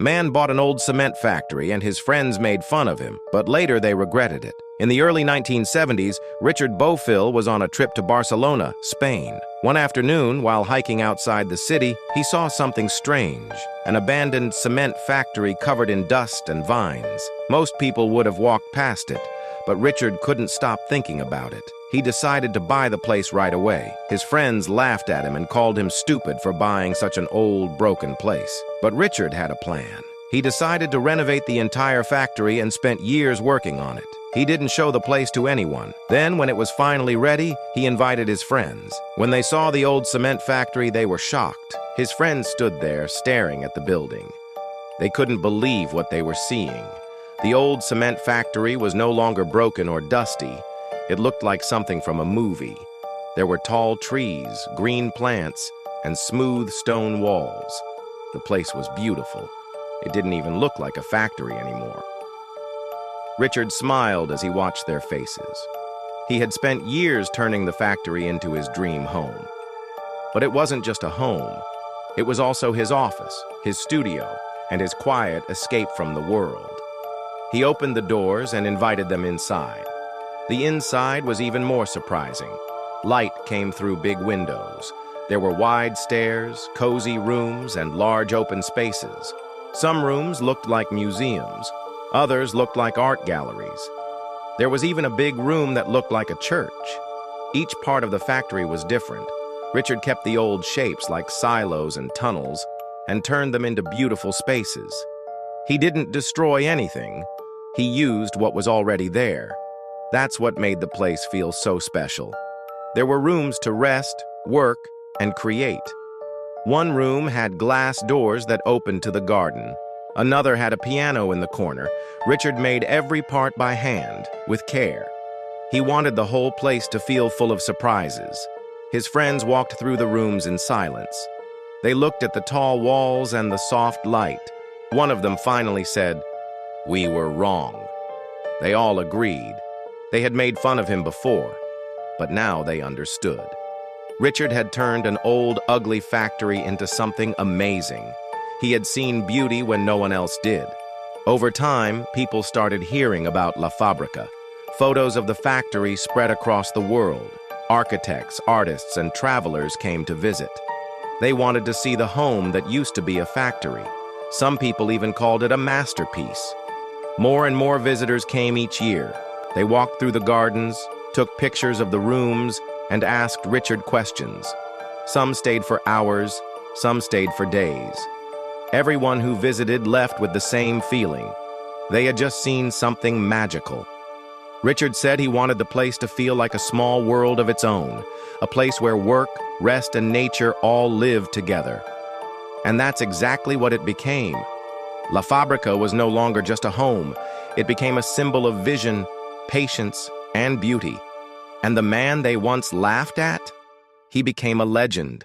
Man bought an old cement factory and his friends made fun of him, but later they regretted it. In the early 1970s, Richard Bofill was on a trip to Barcelona, Spain. One afternoon, while hiking outside the city, he saw something strange, an abandoned cement factory covered in dust and vines. Most people would have walked past it, but Richard couldn't stop thinking about it. He decided to buy the place right away. His friends laughed at him and called him stupid for buying such an old, broken place. But Richard had a plan. He decided to renovate the entire factory and spent years working on it. He didn't show the place to anyone. Then, when it was finally ready, he invited his friends. When they saw the old cement factory, they were shocked. His friends stood there, staring at the building. They couldn't believe what they were seeing. The old cement factory was no longer broken or dusty. It looked like something from a movie. There were tall trees, green plants, and smooth stone walls. The place was beautiful. It didn't even look like a factory anymore. Richard smiled as he watched their faces. He had spent years turning the factory into his dream home. But it wasn't just a home. It was also his office, his studio, and his quiet escape from the world. He opened the doors and invited them inside. The inside was even more surprising. Light came through big windows. There were wide stairs, cozy rooms, and large open spaces. Some rooms looked like museums. Others looked like art galleries. There was even a big room that looked like a church. Each part of the factory was different. Richard kept the old shapes like silos and tunnels and turned them into beautiful spaces. He didn't destroy anything. He used what was already there. That's what made the place feel so special. There were rooms to rest, work, and create. One room had glass doors that opened to the garden. Another had a piano in the corner. Richard made every part by hand, with care. He wanted the whole place to feel full of surprises. His friends walked through the rooms in silence. They looked at the tall walls and the soft light. One of them finally said, "We were wrong." They all agreed. They had made fun of him before, but now they understood. Richard had turned an old, ugly factory into something amazing. He had seen beauty when no one else did. Over time, people started hearing about La Fábrica. Photos of the factory spread across the world. Architects, artists, and travelers came to visit. They wanted to see the home that used to be a factory. Some people even called it a masterpiece. More and more visitors came each year. They walked through the gardens, took pictures of the rooms, and asked Richard questions. Some stayed for hours, some stayed for days. Everyone who visited left with the same feeling. They had just seen something magical. Richard said he wanted the place to feel like a small world of its own, a place where work, rest, and nature all lived together. And that's exactly what it became. La Fábrica was no longer just a home. It became a symbol of vision, patience, and beauty. And the man they once laughed at, he became a legend.